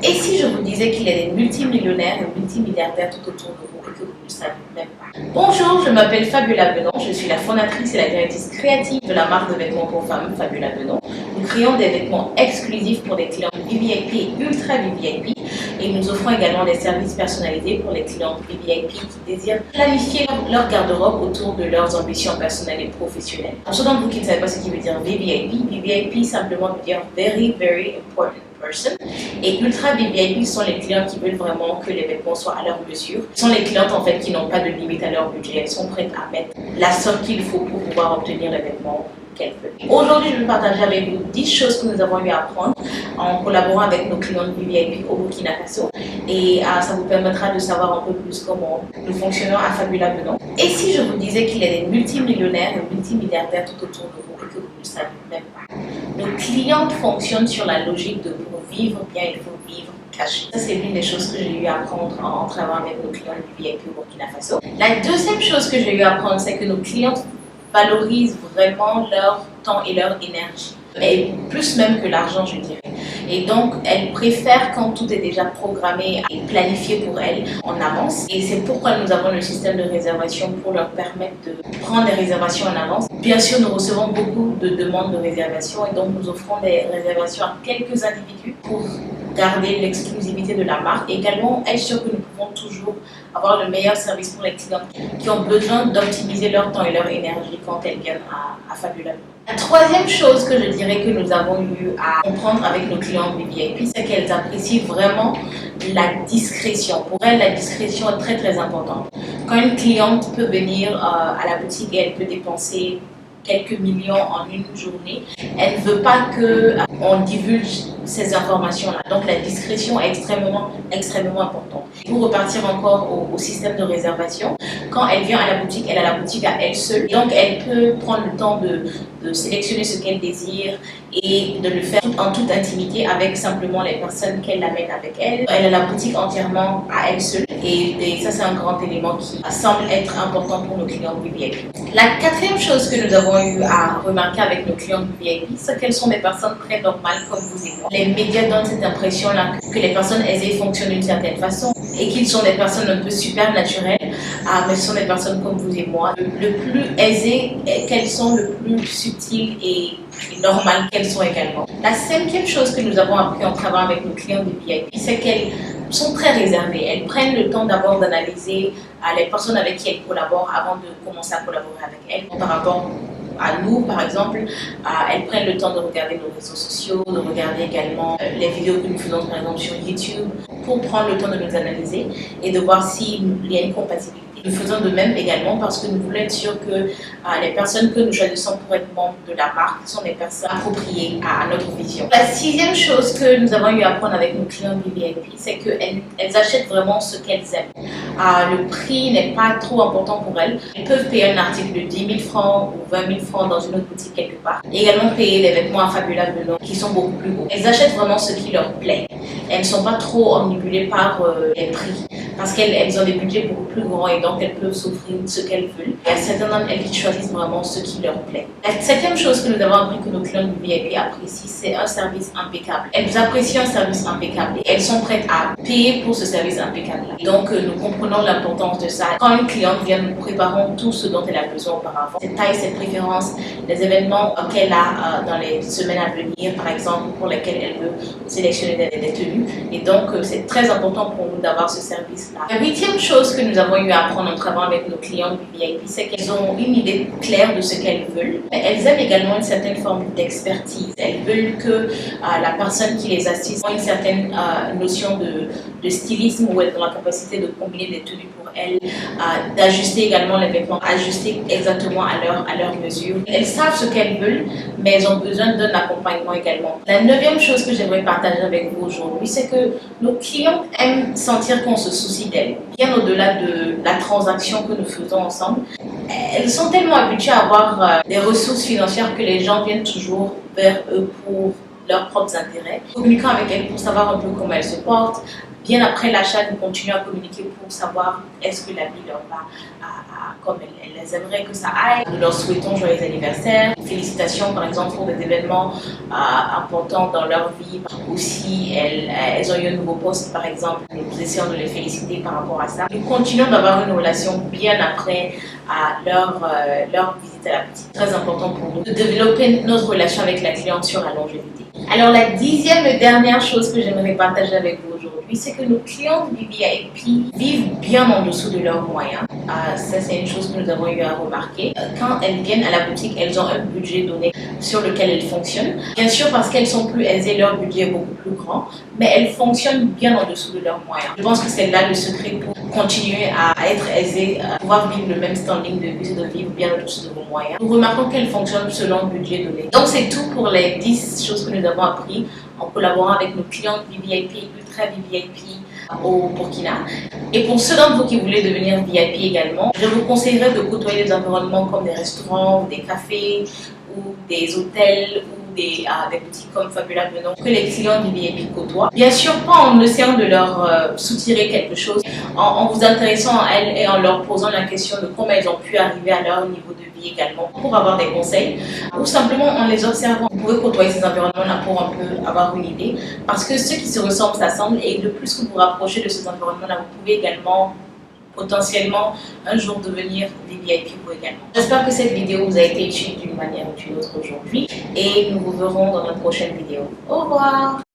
Et si je vous disais qu'il y a des multimillionnaires et multimilliardaires tout autour de vous et que vous ne le savez même pas? Bonjour, je m'appelle Fabiola Benon, je suis la fondatrice et la directrice créative de la marque de vêtements pour femmes Fabiola Benon. Nous créons des vêtements exclusifs pour des clients VVIP et ultra VVIP et nous offrons également des services personnalisés pour les clients VVIP qui désirent planifier leur garde-robe autour de leurs ambitions personnelles et professionnelles. Pour ceux d'entre vous qui ne savent pas ce qui veut dire VVIP, VVIP simplement veut dire Very Very Important Person. Et ultra VVIP sont les clients qui veulent vraiment que les vêtements soient à leur mesure. Ce sont les clientes en fait qui n'ont pas de limite à leur budget. Elles sont prêtes à mettre la somme qu'il faut pour pouvoir obtenir les vêtements qu'elles veulent. Aujourd'hui, je vais partager avec vous 10 choses que nous avons eu à apprendre en collaborant avec nos clientes VVIP au Burkina Faso. Et ça vous permettra de savoir un peu plus comment nous fonctionnons à Fabiola Benon. Et si je vous disais qu'il y a des multimillionnaires et multimilliardaires tout autour de vous et que vous ne le savez même pas? Nos clientes fonctionnent sur la logique de pour vivre bien, il faut vivre caché. Ça, c'est l'une des choses que j'ai eu à apprendre en travaillant avec nos clients VVIP au Burkina Faso. La deuxième chose que j'ai eu à apprendre, c'est que nos clientes valorisent vraiment leur temps et leur énergie. Et plus même que l'argent, je dirais. Et donc, elles préfèrent quand tout est déjà programmé et planifié pour elles en avance. Et c'est pourquoi nous avons le système de réservation pour leur permettre de prendre des réservations en avance. Bien sûr, nous recevons beaucoup de demandes de réservation et donc nous offrons des réservations à quelques individus pour garder l'exclusivité de la marque. Et également, être sûr que nous pouvons toujours avoir le meilleur service pour les clients qui ont besoin d'optimiser leur temps et leur énergie quand elles viennent à Fabiola. La troisième chose que je dirais que nous avons eu à comprendre avec nos clients VVIP, c'est qu'elles apprécient vraiment la discrétion. Pour elles, la discrétion est très très importante. Quand une cliente peut venir à la boutique et elle peut dépenser quelques millions en une journée, elle ne veut pas qu'on divulgue ces informations-là. Donc la discrétion est extrêmement importante. Pour repartir encore au système de réservation, quand elle vient à la boutique, elle a la boutique à elle seule. Donc elle peut prendre le temps de sélectionner ce qu'elle désire et de le faire en toute intimité avec simplement les personnes qu'elle amène avec elle. Elle a la boutique entièrement à elle seule et ça c'est un grand élément qui semble être important pour nos clients VVIP. La quatrième chose que nous avons eu à remarquer avec nos clients VVIP, c'est qu'elles sont des personnes très normales comme vous et moi. Les médias donnent cette impression-là que les personnes aisées fonctionnent d'une certaine façon et qu'ils sont des personnes un peu supernaturelles, mais ce sont des personnes comme vous et moi. Le plus aisées qu'elles sont, le plus subtiles et normales qu'elles sont également. La cinquième chose que nous avons appris en travaillant avec nos clients VVIP, c'est qu'elles sont très réservées. Elles prennent le temps d'abord d'analyser les personnes avec qui elles collaborent avant de commencer à collaborer avec elles. Par rapport à nous, par exemple, elles prennent le temps de regarder nos réseaux sociaux, de regarder également les vidéos que nous faisons par exemple sur YouTube pour prendre le temps de nous analyser et de voir s'il y a une compatibilité. Nous faisons de même également parce que nous voulons être sûrs que les personnes que nous choisissons pour être membres de la marque sont des personnes appropriées à notre vision. La sixième chose que nous avons eu à apprendre avec nos clients VVIP, c'est qu'elles achètent vraiment ce qu'elles aiment. Le prix n'est pas trop important pour elles. Elles peuvent payer un article de 10 000 francs ou 20 000 francs dans une autre boutique quelque part. Et également payer les vêtements à Fabiola Benon qui sont beaucoup plus beaux. Elles achètent vraiment ce qui leur plaît. Elles ne sont pas trop omnibulées par les prix parce qu'elles ont des budgets beaucoup plus grands et donc elles peuvent s'offrir ce qu'elles veulent. Il y a certaines d'entre elles qui choisissent vraiment ce qui leur plaît. La septième chose que nous avons appris que nos clients VIP apprécient, c'est un service impeccable. Elles apprécient un service impeccable et elles sont prêtes à payer pour ce service impeccable. Donc nous comprenons l'importance de ça. Quand une cliente vient, nous préparons tout ce dont elle a besoin auparavant. Ses tailles, ses préférences, les événements qu'elle a dans les semaines à venir, par exemple, pour lesquels elle veut sélectionner des tenues. Et donc c'est très important pour nous d'avoir ce service. La huitième chose que nous avons eu à apprendre en travaillant avec nos clients VIP, c'est qu'elles ont une idée claire de ce qu'elles veulent. Elles aiment également une certaine forme d'expertise. Elles veulent que la personne qui les assiste ait une certaine notion de stylisme où elles ont la capacité de combiner des tenues pour elles, d'ajuster également les vêtements, ajuster exactement à leur mesure. Elles savent ce qu'elles veulent, mais elles ont besoin d'un accompagnement également. La neuvième chose que j'aimerais partager avec vous aujourd'hui, c'est que nos clients aiment sentir qu'on se soucie d'elles, bien au-delà de la transaction que nous faisons ensemble. Elles sont tellement habituées à avoir des ressources financières que les gens viennent toujours vers eux pour leurs propres intérêts. Communiquant avec elles pour savoir un peu comment elles se portent, Bien après l'achat, nous continuons à communiquer pour savoir est-ce que la vie leur va comme elles aimeraient que ça aille. Nous leur souhaitons joyeux anniversaire, félicitations par exemple pour des événements importants dans leur vie. Aussi, elles ont eu un nouveau poste par exemple, nous essayons de les féliciter par rapport à ça. Nous continuons d'avoir une relation bien après leur visite à la boutique. Très important pour nous de développer notre relation avec la cliente sur la longévité. Alors la 10e et dernière chose que j'aimerais partager avec vous aujourd'hui, c'est que nos clientes VIP vivent bien en dessous de leurs moyens. Ça, c'est une chose que nous avons eu à remarquer. Quand elles viennent à la boutique, elles ont un budget donné sur lequel elles fonctionnent. Bien sûr, parce qu'elles sont plus aisées, leur budget est beaucoup plus grand, mais elles fonctionnent bien en dessous de leurs moyens. Je pense que c'est là le secret pour continuer à être aisées, à pouvoir vivre le même standing de vie, de vivre bien au-dessus de vos moyens. Nous remarquons qu'elles fonctionnent selon le budget donné. Donc, c'est tout pour les 10 choses que nous avons appris en collaborant avec nos clientes VIP, ultra VIP au Burkina. Et pour ceux d'entre vous qui voulaient devenir VIP également, je vous conseillerais de côtoyer des environnements comme des restaurants, des cafés ou des hôtels ou des boutiques comme Fabula Benon que les clients du VIP côtoient. Bien sûr, pas en essayant de leur soutirer quelque chose, en vous intéressant à elles et en leur posant la question de comment elles ont pu arriver à leur niveau de vie également pour avoir des conseils ou simplement en les observant. Vous pouvez côtoyer ces environnements-là pour un peu avoir une idée parce que ceux qui se ressemblent s'assemblent et le plus que vous vous rapprochez de ces environnements-là, vous pouvez également potentiellement un jour devenir des VIP vous également. J'espère que cette vidéo vous a été utile d'une manière ou d'une autre aujourd'hui et nous vous verrons dans notre prochaine vidéo. Au revoir!